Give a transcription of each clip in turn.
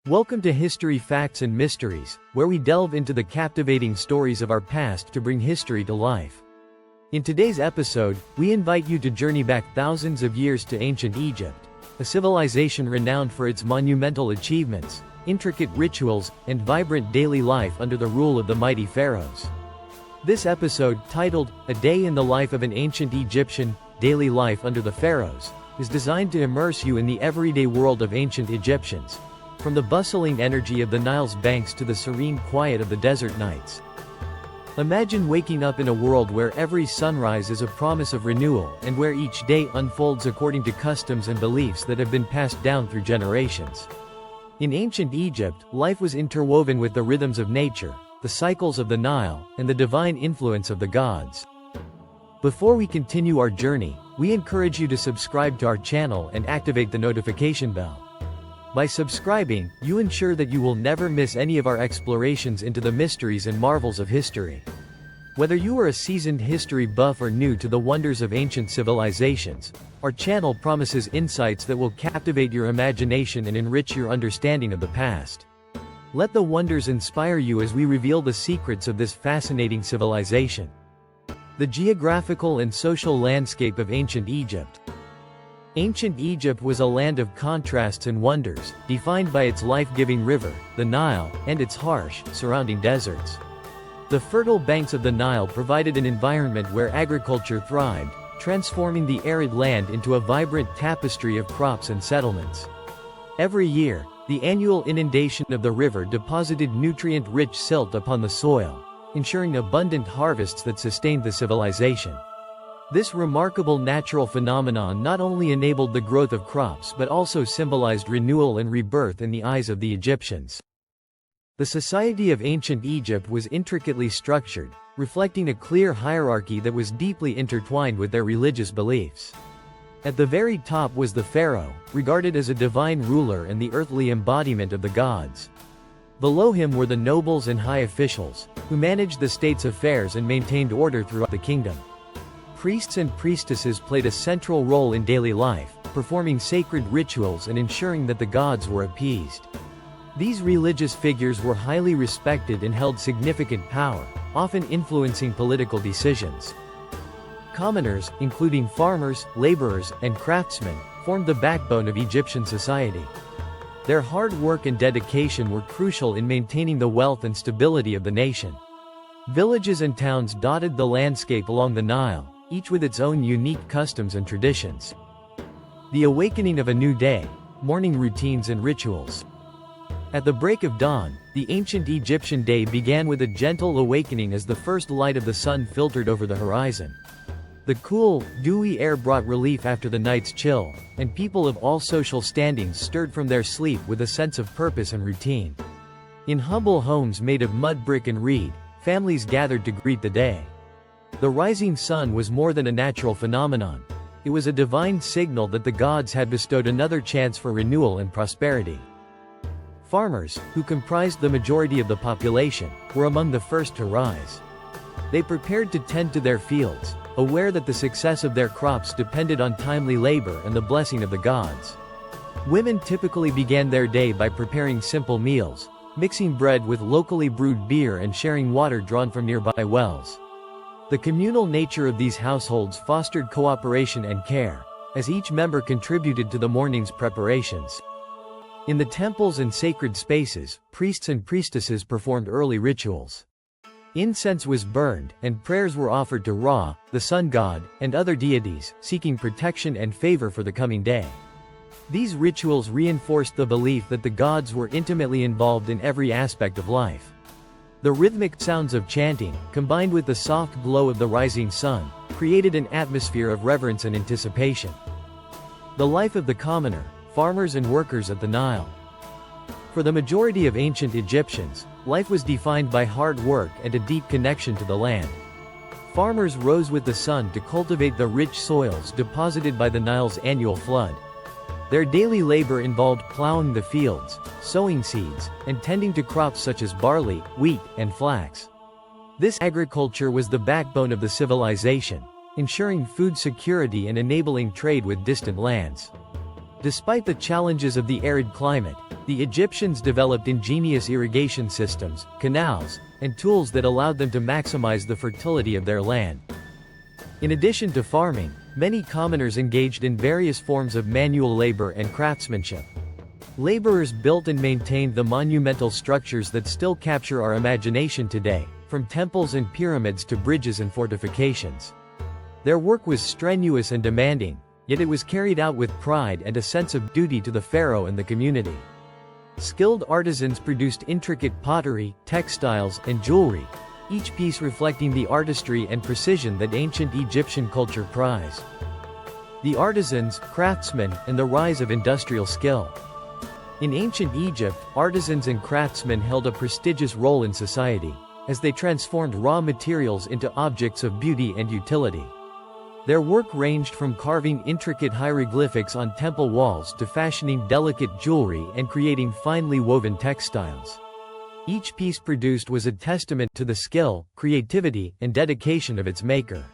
Welcome to History Facts and Mysteries, where we delve into the captivating stories of our past to bring history to life. In today's episode, we invite you to journey back thousands of years to ancient Egypt, a civilization renowned for its monumental achievements, intricate rituals, and vibrant daily life under the rule of the mighty pharaohs. This episode, titled, A Day in the Life of an Ancient Egyptian, Daily Life Under the Pharaohs, is designed to immerse you in the everyday world of ancient Egyptians, from the bustling energy of the Nile's banks to the serene quiet of the desert nights. Imagine waking up in a world where every sunrise is a promise of renewal and where each day unfolds according to customs and beliefs that have been passed down through generations. In ancient Egypt, life was interwoven with the rhythms of nature, the cycles of the Nile, and the divine influence of the gods. Before we continue our journey, we encourage you to subscribe to our channel and activate the notification bell. By subscribing, you ensure that you will never miss any of our explorations into the mysteries and marvels of history. Whether you are a seasoned history buff or new to the wonders of ancient civilizations, our channel promises insights that will captivate your imagination and enrich your understanding of the past. Let the wonders inspire you as we reveal the secrets of this fascinating civilization. The geographical and social landscape of ancient Egypt. Ancient Egypt was a land of contrasts and wonders, defined by its life-giving river, the Nile, and its harsh, surrounding deserts. The fertile banks of the Nile provided an environment where agriculture thrived, transforming the arid land into a vibrant tapestry of crops and settlements. Every year, the annual inundation of the river deposited nutrient-rich silt upon the soil, ensuring abundant harvests that sustained the civilization. This remarkable natural phenomenon not only enabled the growth of crops but also symbolized renewal and rebirth in the eyes of the Egyptians. The society of ancient Egypt was intricately structured, reflecting a clear hierarchy that was deeply intertwined with their religious beliefs. At the very top was the pharaoh, regarded as a divine ruler and the earthly embodiment of the gods. Below him were the nobles and high officials, who managed the state's affairs and maintained order throughout the kingdom. Priests and priestesses played a central role in daily life, performing sacred rituals and ensuring that the gods were appeased. These religious figures were highly respected and held significant power, often influencing political decisions. Commoners, including farmers, laborers, and craftsmen, formed the backbone of Egyptian society. Their hard work and dedication were crucial in maintaining the wealth and stability of the nation. Villages and towns dotted the landscape along the Nile, each with its own unique customs and traditions. The awakening of a new day, morning routines and rituals. At the break of dawn, the ancient Egyptian day began with a gentle awakening as the first light of the sun filtered over the horizon. The cool, dewy air brought relief after the night's chill, and people of all social standings stirred from their sleep with a sense of purpose and routine. In humble homes made of mud brick and reed, families gathered to greet the day. The rising sun was more than a natural phenomenon. It was a divine signal that the gods had bestowed another chance for renewal and prosperity. Farmers, who comprised the majority of the population, were among the first to rise. They prepared to tend to their fields, aware that the success of their crops depended on timely labor and the blessing of the gods. Women typically began their day by preparing simple meals, mixing bread with locally brewed beer and sharing water drawn from nearby wells. The communal nature of these households fostered cooperation and care, as each member contributed to the morning's preparations. In the temples and sacred spaces, priests and priestesses performed early rituals. Incense was burned, and prayers were offered to Ra, the sun god, and other deities, seeking protection and favor for the coming day. These rituals reinforced the belief that the gods were intimately involved in every aspect of life. The rhythmic sounds of chanting, combined with the soft glow of the rising sun, created an atmosphere of reverence and anticipation. The life of the commoner, farmers and workers at the Nile. For the majority of ancient Egyptians, life was defined by hard work and a deep connection to the land. Farmers rose with the sun to cultivate the rich soils deposited by the Nile's annual flood. Their daily labor involved plowing the fields, sowing seeds, and tending to crops such as barley, wheat, and flax. This agriculture was the backbone of the civilization, ensuring food security and enabling trade with distant lands. Despite the challenges of the arid climate, The Egyptians developed ingenious irrigation systems, canals, and tools that allowed them to maximize the fertility of their land. In addition to farming, many commoners engaged in various forms of manual labor and craftsmanship. Laborers built and maintained the monumental structures that still capture our imagination today, from temples and pyramids to bridges and fortifications. Their work was strenuous and demanding, yet it was carried out with pride and a sense of duty to the pharaoh and the community. Skilled artisans produced intricate pottery, textiles, and jewelry, each piece reflecting the artistry and precision that ancient Egyptian culture prized. The artisans, craftsmen, and the rise of industrial skill. In ancient Egypt, artisans and craftsmen held a prestigious role in society, as they transformed raw materials into objects of beauty and utility. Their work ranged from carving intricate hieroglyphics on temple walls to fashioning delicate jewelry and creating finely woven textiles. Each piece produced was a testament to the skill, creativity, and dedication of its maker.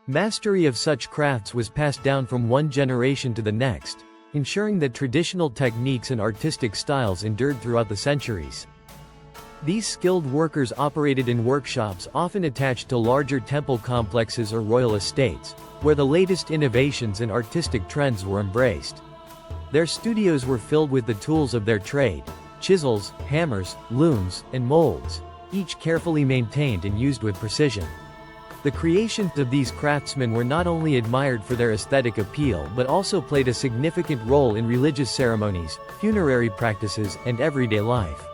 Mastery of such crafts was passed down from one generation to the next, ensuring that traditional techniques and artistic styles endured throughout the centuries. These skilled workers operated in workshops often attached to larger temple complexes or royal estates, where the latest innovations and artistic trends were embraced. Their studios were filled with the tools of their trade: chisels, hammers, looms, and molds, each carefully maintained and used with precision. The creations of these craftsmen were not only admired for their aesthetic appeal but also played a significant role in religious ceremonies, funerary practices, and everyday life.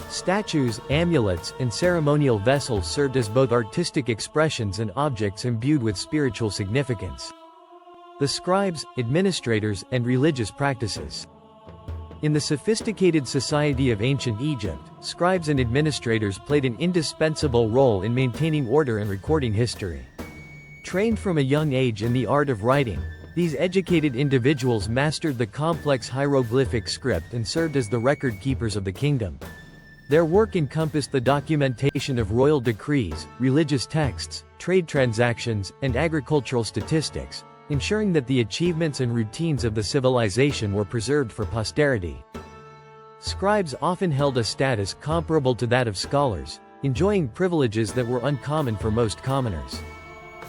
Statues, amulets, and ceremonial vessels served as both artistic expressions and objects imbued with spiritual significance. The scribes, administrators, and religious practices. In the sophisticated society of ancient Egypt, scribes and administrators played an indispensable role in maintaining order and recording history. Trained from a young age in the art of writing, these educated individuals mastered the complex hieroglyphic script and served as the record keepers of the kingdom. Their work encompassed the documentation of royal decrees, religious texts, trade transactions, and agricultural statistics, ensuring that the achievements and routines of the civilization were preserved for posterity. Scribes often held a status comparable to that of scholars, enjoying privileges that were uncommon for most commoners.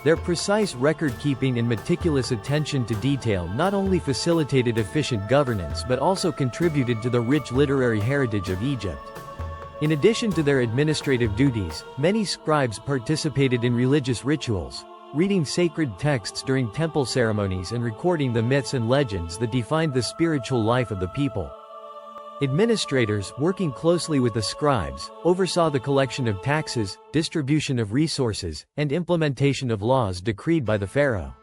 Their precise record-keeping and meticulous attention to detail not only facilitated efficient governance but also contributed to the rich literary heritage of Egypt. In addition to their administrative duties, many scribes participated in religious rituals, reading sacred texts during temple ceremonies and recording the myths and legends that defined the spiritual life of the people. Administrators, working closely with the scribes, oversaw the collection of taxes, distribution of resources, and implementation of laws decreed by the pharaoh.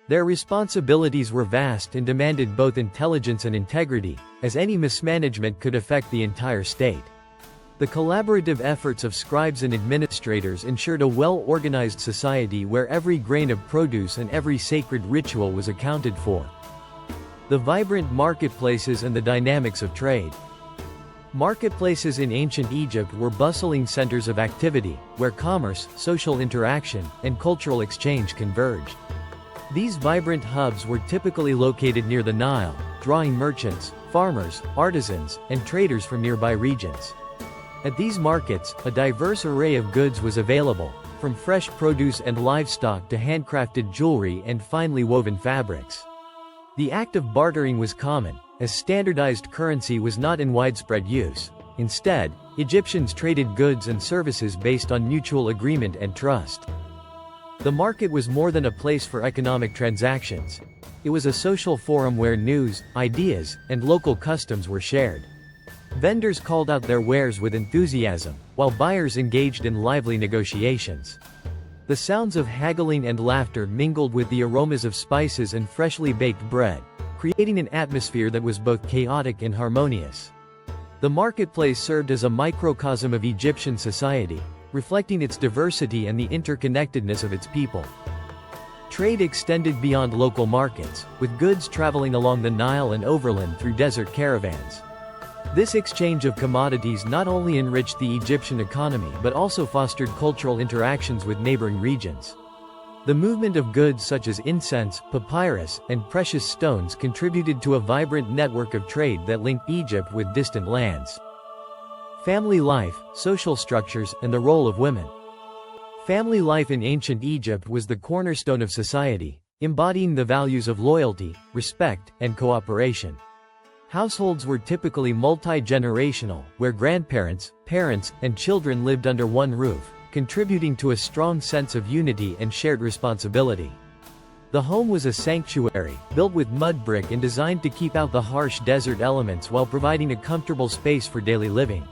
Their responsibilities were vast and demanded both intelligence and integrity, as any mismanagement could affect the entire state. The collaborative efforts of scribes and administrators ensured a well-organized society where every grain of produce and every sacred ritual was accounted for. The vibrant marketplaces and the dynamics of trade. Marketplaces in ancient Egypt were bustling centers of activity, where commerce, social interaction, and cultural exchange converged. These vibrant hubs were typically located near the Nile, drawing merchants, farmers, artisans, and traders from nearby regions. At these markets, a diverse array of goods was available, from fresh produce and livestock to handcrafted jewelry and finely woven fabrics. The act of bartering was common, as standardized currency was not in widespread use. Instead, Egyptians traded goods and services based on mutual agreement and trust. The market was more than a place for economic transactions. It was a social forum where news, ideas, and local customs were shared. Vendors called out their wares with enthusiasm, while buyers engaged in lively negotiations. The sounds of haggling and laughter mingled with the aromas of spices and freshly baked bread, creating an atmosphere that was both chaotic and harmonious. The marketplace served as a microcosm of Egyptian society, reflecting its diversity and the interconnectedness of its people. Trade extended beyond local markets, with goods traveling along the Nile and overland through desert caravans. This exchange of commodities not only enriched the Egyptian economy but also fostered cultural interactions with neighboring regions. The movement of goods such as incense, papyrus, and precious stones contributed to a vibrant network of trade that linked Egypt with distant lands. Family life, social structures, and the role of women. Family life in ancient Egypt was the cornerstone of society, embodying the values of loyalty, respect, and cooperation. Households were typically multi-generational, where grandparents, parents, and children lived under one roof, contributing to a strong sense of unity and shared responsibility. The home was a sanctuary, built with mudbrick and designed to keep out the harsh desert elements while providing a comfortable space for daily living.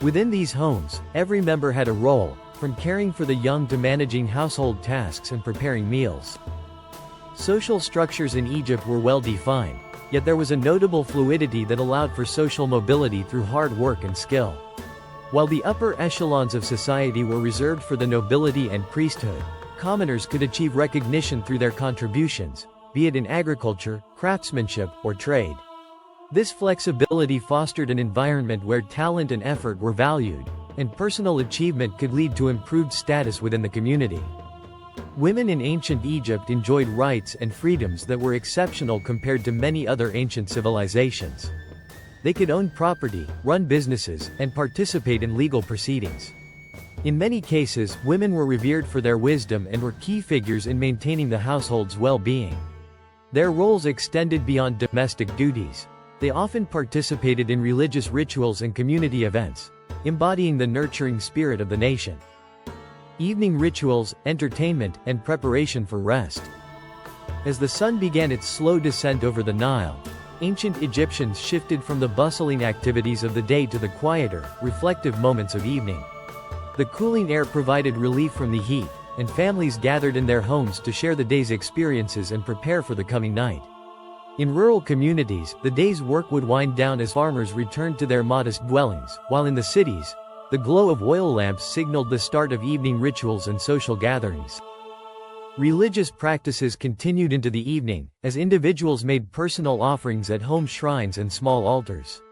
Within these homes, every member had a role, from caring for the young to managing household tasks and preparing meals. Social structures in Egypt were well defined, yet there was a notable fluidity that allowed for social mobility through hard work and skill. While the upper echelons of society were reserved for the nobility and priesthood, commoners could achieve recognition through their contributions, be it in agriculture, craftsmanship, or trade. This flexibility fostered an environment where talent and effort were valued, and personal achievement could lead to improved status within the community. Women in ancient Egypt enjoyed rights and freedoms that were exceptional compared to many other ancient civilizations. They could own property, run businesses, and participate in legal proceedings. In many cases, women were revered for their wisdom and were key figures in maintaining the household's well-being. Their roles extended beyond domestic duties. They often participated in religious rituals and community events, embodying the nurturing spirit of the nation. Evening rituals, entertainment, and preparation for rest. As the sun began its slow descent over the Nile, ancient Egyptians shifted from the bustling activities of the day to the quieter, reflective moments of evening. The cooling air provided relief from the heat, and families gathered in their homes to share the day's experiences and prepare for the coming night. In rural communities, the day's work would wind down as farmers returned to their modest dwellings, while in the cities, the glow of oil lamps signaled the start of evening rituals and social gatherings. Religious practices continued into the evening, as individuals made personal offerings at home shrines and small altars.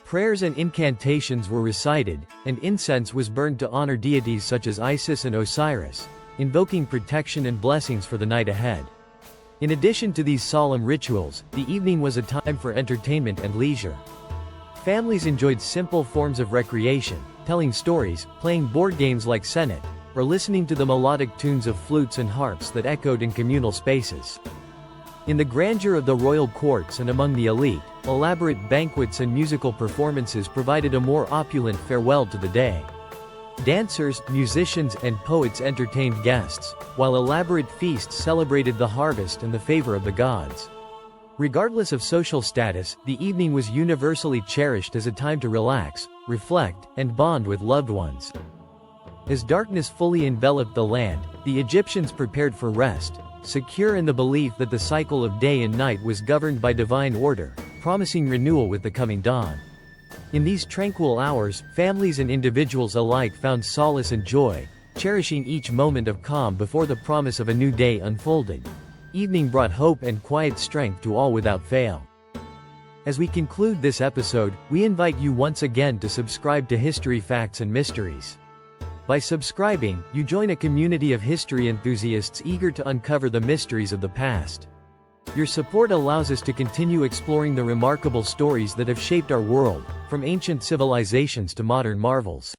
Prayers and incantations were recited, and incense was burned to honor deities such as Isis and Osiris, invoking protection and blessings for the night ahead. In addition to these solemn rituals, the evening was a time for entertainment and leisure. Families enjoyed simple forms of recreation, telling stories, playing board games like Senet, or listening to the melodic tunes of flutes and harps that echoed in communal spaces. In the grandeur of the royal courts and among the elite, elaborate banquets and musical performances provided a more opulent farewell to the day. Dancers, musicians, and poets entertained guests, while elaborate feasts celebrated the harvest and the favor of the gods. Regardless of social status, the evening was universally cherished as a time to relax, reflect, and bond with loved ones. As darkness fully enveloped the land, the Egyptians prepared for rest, secure in the belief that the cycle of day and night was governed by divine order, promising renewal with the coming dawn. In these tranquil hours, families and individuals alike found solace and joy, cherishing each moment of calm before the promise of a new day unfolded. Evening brought hope and quiet strength to all without fail. As we conclude this episode, we invite you once again to subscribe to History Facts and Mysteries. By subscribing, you join a community of history enthusiasts eager to uncover the mysteries of the past. Your support allows us to continue exploring the remarkable stories that have shaped our world, from ancient civilizations to modern marvels.